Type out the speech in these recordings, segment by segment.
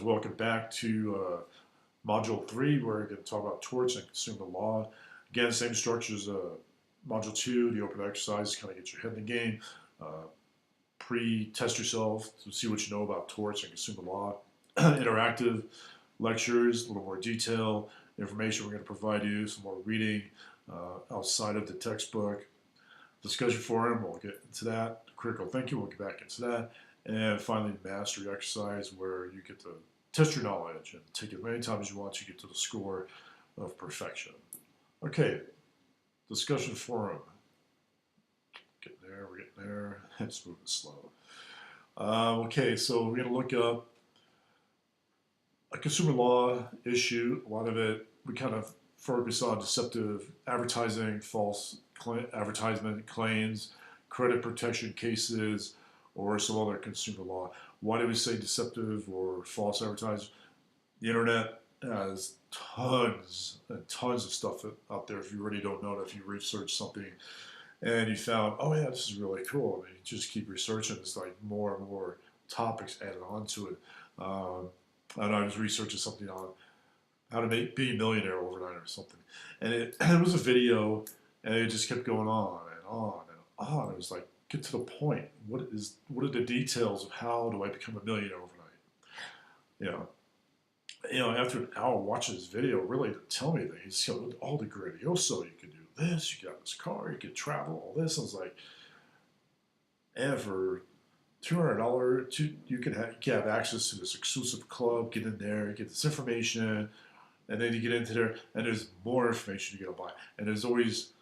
Welcome back to Module 3. We're going to talk about torts and consumer law. Again, same structure as Module 2, the open exercise, kind of get your head in the game. Pre-test yourself to see what you know about torts and consumer law. Interactive lectures, a little more detail, information we're going to provide you, some more reading outside of the textbook. Discussion forum, we'll get into that. Critical thinking, we'll get back into that. And finally, mastery exercise, where you get to test your knowledge and take it as many times as you want to get to the score of perfection. Okay, discussion forum. Getting there, we're getting there. It's moving slow. Okay, so we're going to look up a consumer law issue. A lot of it, we kind of focus on deceptive advertising, false advertisement claims, credit protection cases, or some other consumer law. Why do we say deceptive or false advertising? The internet has tons and tons of stuff out there. If you really don't know it, if you research something and you found, oh yeah, this is really cool, and you just keep researching, it's like more and more topics added onto it. And I was researching something on how to be a millionaire overnight or something, and it was a video, and it just kept going on and on and on. It was like, get to the point. What are the details of how do I become a millionaire overnight? After an hour watching this video, really didn't tell me that. He showed all the grandioso. You can do this. You got this car. You can travel. All this. I was like, and for $200, you can have access to this exclusive club. Get in there. You get this information, and then you get into there, and there's more information you gotta buy. And there's always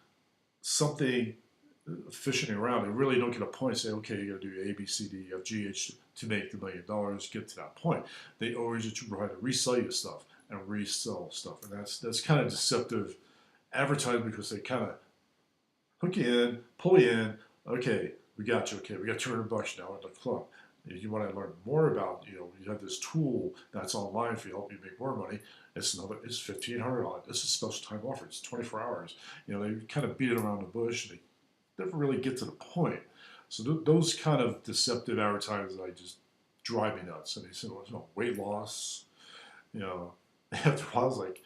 something fishing around. They really don't get a point. Say, okay, you got to do A, B, C, D, F, G, H to make the $1 million. Get to that point. They always just try to resell you stuff and resell stuff, and that's kind of deceptive advertising, because they kind of hook you in, pull you in. Okay, we got you. Okay, we got $200 now at the club. If you want to learn more about, you have this tool that's online for you, help you make more money. It's $1,500. This is a special time offer. It's 24 hours. They kind of beat it around the bush. And they never really get to the point. So those kind of deceptive advertisers, just drive me nuts. And they say, well, no weight loss. After a while, I was like,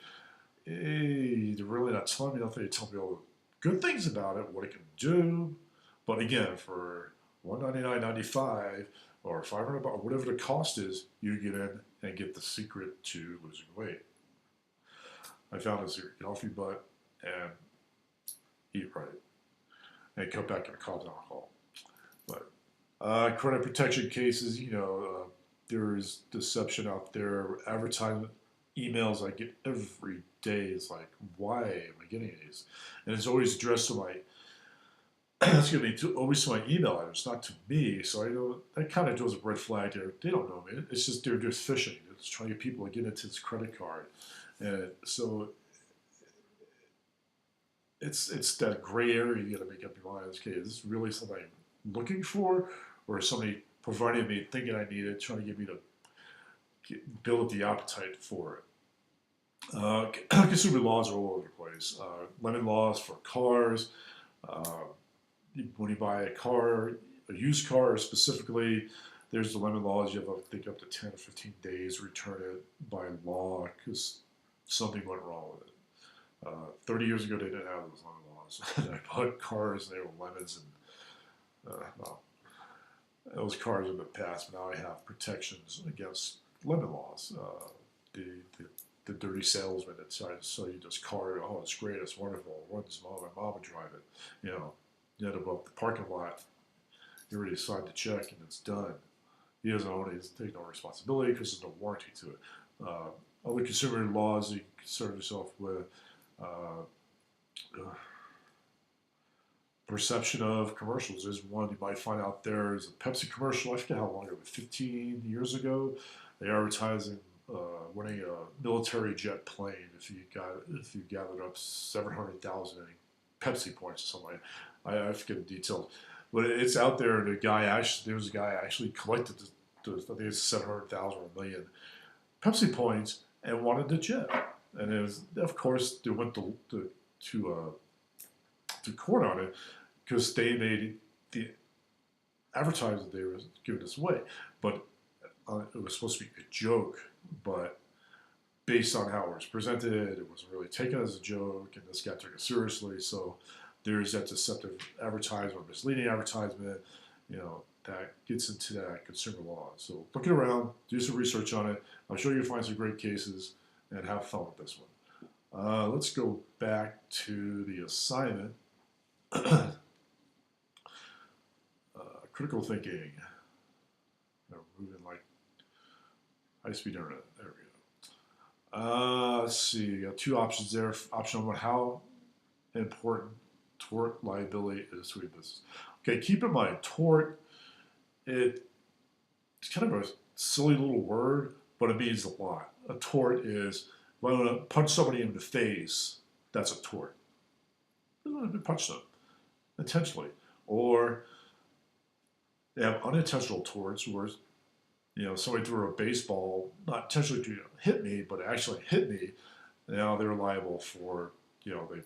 hey, they're really not telling me nothing. They tell me all the good things about it, what it can do. But again, for $199.95 or $500, whatever the cost is, you get in and get the secret to losing weight. I found a secret: get off your butt and eat right, and cut back on the coffee and alcohol. But credit protection cases, there's deception out there. Advertisement emails I get every day is like, why am I getting these? And it's always addressed to my always to my email address, not to me. So I know that kind of throws a red flag there. They don't know me. It's just they're just fishing. They're just trying to get people to get into this credit card, and so it's that gray area you got to make up your mind. Okay, is this really something I'm looking for, or is somebody providing me thinking I need it, trying to get me to build up the appetite for it? Consumer laws are all over the place. Lemon laws for cars. When you buy a car, a used car specifically, there's the lemon laws. You have, I think, up to 10 or 15 days to return it by law because something went wrong with it. 30 years ago, they didn't have those lemon laws. I bought cars, and they were lemons, and those cars have been passed, but now I have protections against lemon laws. The dirty salesman that tries to sell you this car, oh, it's great, it's wonderful, my mom would drive it, You end up at the parking lot, you already signed the check and it's done. He doesn't own it, he doesn't take no responsibility because there's no warranty to it. Other consumer laws you concern yourself with, perception of commercials. There's one you might find out there is a Pepsi commercial, I forget how long ago, 15 years ago. They advertising winning a military jet plane if you gathered up 700,000 Pepsi points or something. I forget the details, but it's out there. And there was a guy actually collected I think it's 700,000 or 1 million Pepsi points and wanted the jet. And it was, of course, they went to court on it because they made the advertising they were giving this away, but it was supposed to be a joke. but based on how it was presented, it wasn't really taken as a joke, and this guy took it seriously. So there's that deceptive advertisement or misleading advertisement, that gets into that consumer law. So look it around, do some research on it. I'm sure you'll find some great cases and have fun with this one. Let's go back to the assignment. Critical thinking. Moving like high-speed internet. There we go. Let's see. You got two options there. Option one: how important tort liability is to a business. Okay, keep in mind, tort. It's kind of a silly little word, but it means a lot. A tort is if I want to punch somebody in the face, that's a tort. I want to punch them intentionally, or they have unintentional torts where somebody threw a baseball, not intentionally to hit me, but actually hit me. Now they're liable for, they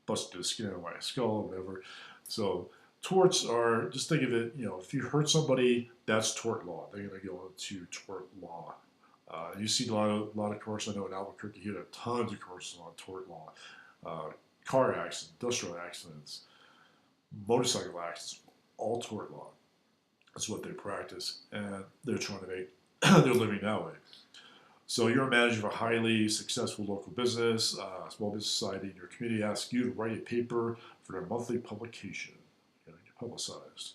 busted the skin out of my skull or whatever. So torts are, just think of it, if you hurt somebody, that's tort law. They're going to go into tort law. You see a lot of commercials. I know in Albuquerque, you have tons of commercials on tort law. Car accidents, industrial accidents, motorcycle accidents, all tort law. That's what they practice, and they're trying to make their living that way. So you're a manager of a highly successful local business, small business society in your community asks you to write a paper for their monthly publication. Get publicized.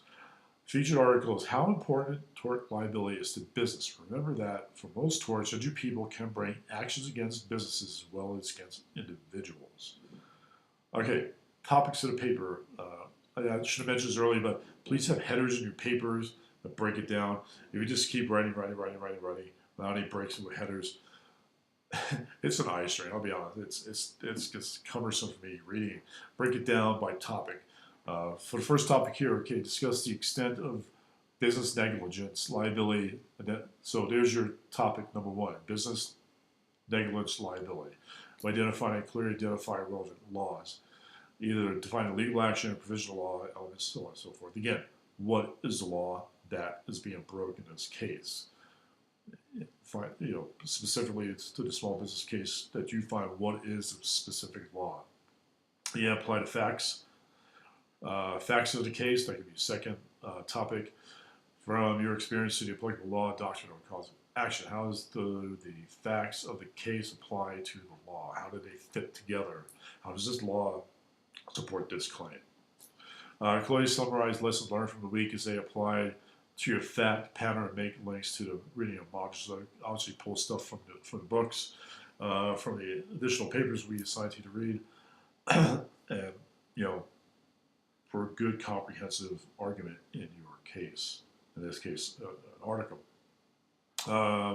Featured article is how important tort liability is to business. Remember that for most torts, injured people can bring actions against businesses as well as against individuals. Okay, topics of the paper. I should have mentioned this earlier, but please have headers in your papers that break it down. If you just keep writing without any breaks with headers, it's an eye strain. I'll be honest. It's just cumbersome for me reading. Break it down by topic. For the first topic here, okay, discuss the extent of business negligence liability. So there's your topic number one: business negligence liability. Identify and clearly identify relevant laws. Either define a legal action or provisional law elements, so on and so forth. Again, what is the law that is being broken in this case? Specifically to the small business case that you find what is the specific law. You apply the facts. Facts of the case, that could be a second topic. From your experience to the applicable law, doctrine, or cause of action, how does the facts of the case apply to the law? How do they fit together? How does this law support this claim? Clearly summarize lessons learned from the week as they apply to your fact pattern and make links to the reading of modules. So obviously pull stuff from the books, from the additional papers we assigned you to read, and for a good comprehensive argument in your case. In this case, an article.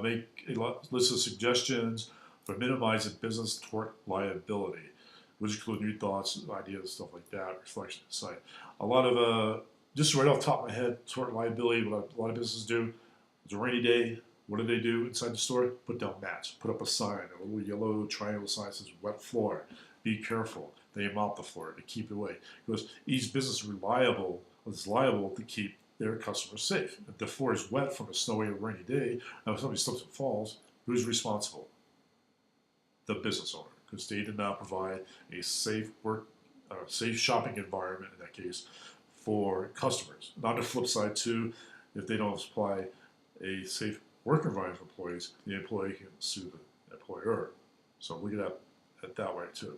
Make a list of suggestions for minimizing business tort liability, which include new thoughts, ideas, stuff like that, reflection, insight. A lot of, just right off the top of my head, tort liability, what a lot of businesses do, it's a rainy day, what do they do inside the store? Put down mats, put up a sign, a little yellow triangle sign that says wet floor. Be careful. They mop the floor to keep it away. Because each business is liable to keep their customers safe. If the floor is wet from a snowy or rainy day, and if somebody slips and falls, who's responsible? The business owner, because they did not provide a safe shopping environment in that case for customers. On the flip side too, if they don't supply a safe work environment for employees, the employee can sue the employer. So look at that way too.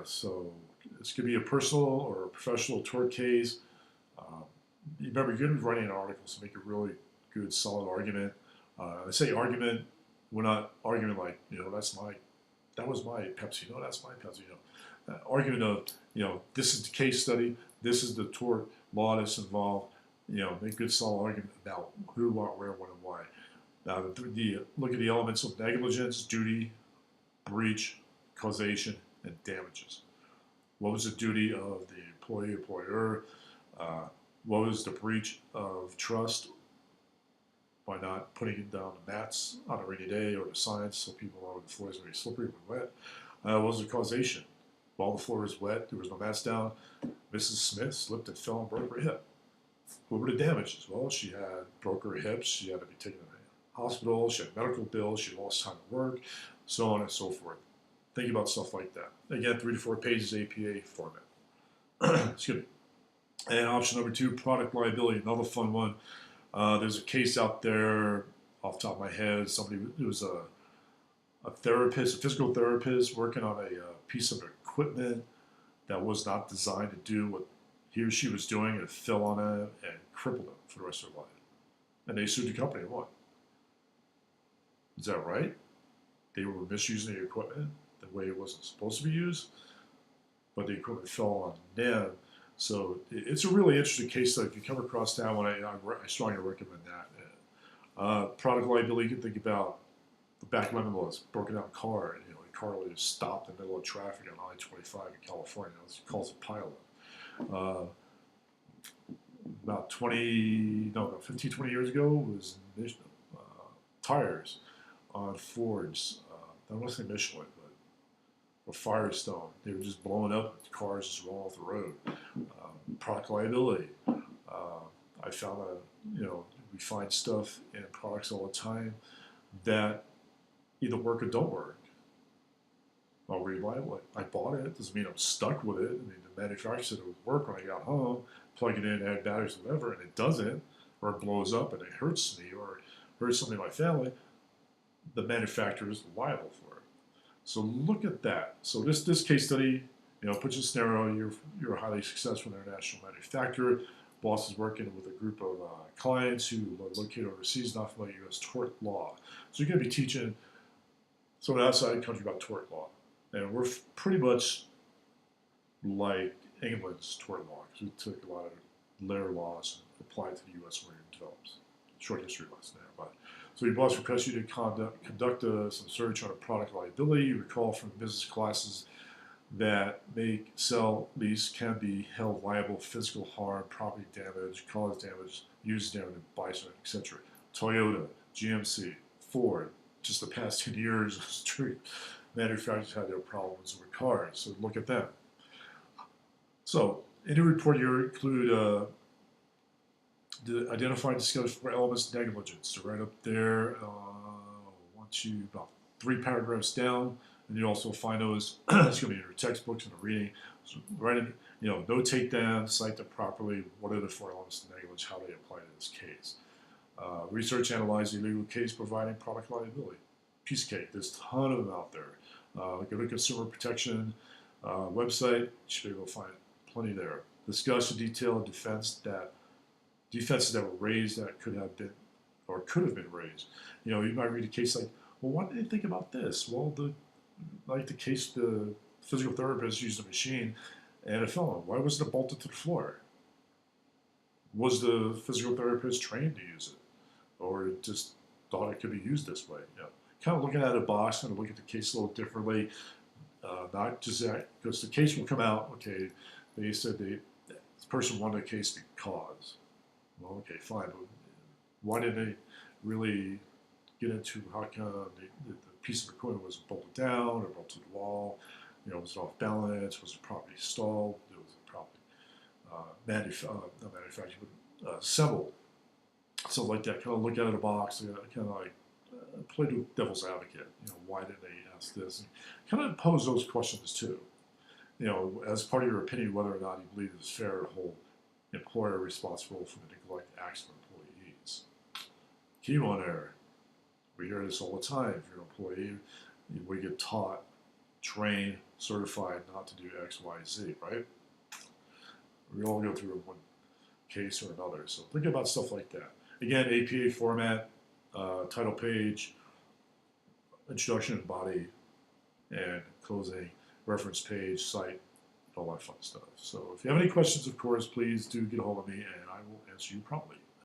So this could be a personal or a professional tort case. Remember, you're going to be writing an article, so make a really good, solid argument. I say argument, we're not arguing like, that was my Pepsi. No, that's my Pepsi. Argument of, this is the case study, this is the tort law that's involved. Make a good, solid argument about who, what, where, when, and why. Now, look at the elements of negligence, duty, breach, causation, and damages. What was the duty of the employee, employer? What was the breach of trust by not putting down the mats on a rainy day or the signs so people know the floor is very slippery and wet? What was the causation? While the floor is wet, there was no mats down. Mrs. Smith slipped and fell and broke her hip. What were the damages? Well, she had broke her hips. She had to be taken hospital, she had medical bills, she lost time at work, so on and so forth. Think about stuff like that. Again, 3 to 4 pages APA format. Excuse me. And option number 2, product liability, another fun one. There's a case out there off the top of my head. Somebody, it was a therapist, a physical therapist, working on a piece of equipment that was not designed to do what he or she was doing, and it fell on him and crippled him for the rest of their life. And they sued the company and won. Is that right? They were misusing the equipment the way it wasn't supposed to be used, but the equipment fell on them. So it's a really interesting case study. If you come across that one, I strongly recommend that. Product liability, you can think about the back lemon was broken out car, and the car was stopped in the middle of traffic on I-25 in California. It calls a pilot. About 15, 20 years ago, was tires on Fords. I don't want to say Michelin, but Firestone. They were just blowing up. The cars just rolling off the road. Product liability. I found we find stuff in products all the time that either work or don't work. I'll reliable it. I bought it. Doesn't mean I'm stuck with it. I mean, the manufacturer said it would work when I got home. Plug it in, add batteries, whatever, and it doesn't, or it blows up and it hurts me, or hurts somebody in my family. The manufacturer is liable for it. So look at that. So this case study, puts a scenario. You're a highly successful international manufacturer. Boss is working with a group of clients who are located overseas, not familiar with U.S. tort law. So you're going to be teaching someone outside the country about tort law. And we're pretty much like England's tort law, because we took a lot of their laws and applied to the U.S. where it develops. Short history lesson there. But so your boss requests you to conduct some research on a product liability. You recall from business classes that make, sell, lease, can be held liable for physical harm, property damage, cause damage, use damage, bison, etc. Toyota, GMC, Ford, just the past 10 years, manufacturers had their problems with cars, so look at them. So, in the report you include identify and discuss 4 elements of negligence. So right up there, about 3 paragraphs down, and you also find those. It's going to be in your textbooks and the reading. So write it, notate them, cite them properly. What are the 4 elements of negligence? How they apply to this case? Research, analyze the legal case providing product liability. Piece of cake. There's a ton of them out there. Go to Consumer Protection website. You should be able to find plenty there. Discuss in detail defenses that were raised that could have been raised. You might read a case like, well, why did they think about this? Well, the physical therapist used a machine and it fell on. Why wasn't it bolted to the floor? Was the physical therapist trained to use it, or just thought it could be used this way? Kind of looking at a box, kind of look at the case a little differently. Not just that, because the case will come out. Okay, they said this person won the case because. Well, okay, fine, but why did they really get into how come the piece of equipment was bolted down or bolted to the wall? Was it off balance? Was it properly installed? Was it properly assembled? So like that, kind of look out of the box, kind of like play the devil's advocate. Why did they ask this? And kind of pose those questions too. As part of your opinion, whether or not you believe it's fair to hold employer responsible for the neglect acts of employees. Key one there. We hear this all the time. If you're an employee, we get taught, trained, certified not to do X, Y, Z, right? We all go through one case or another. So think about stuff like that. Again, APA format, title page, introduction and body, and closing, reference page, site, all that fun stuff. So if you have any questions, of course, please do get a hold of me and I will answer you promptly.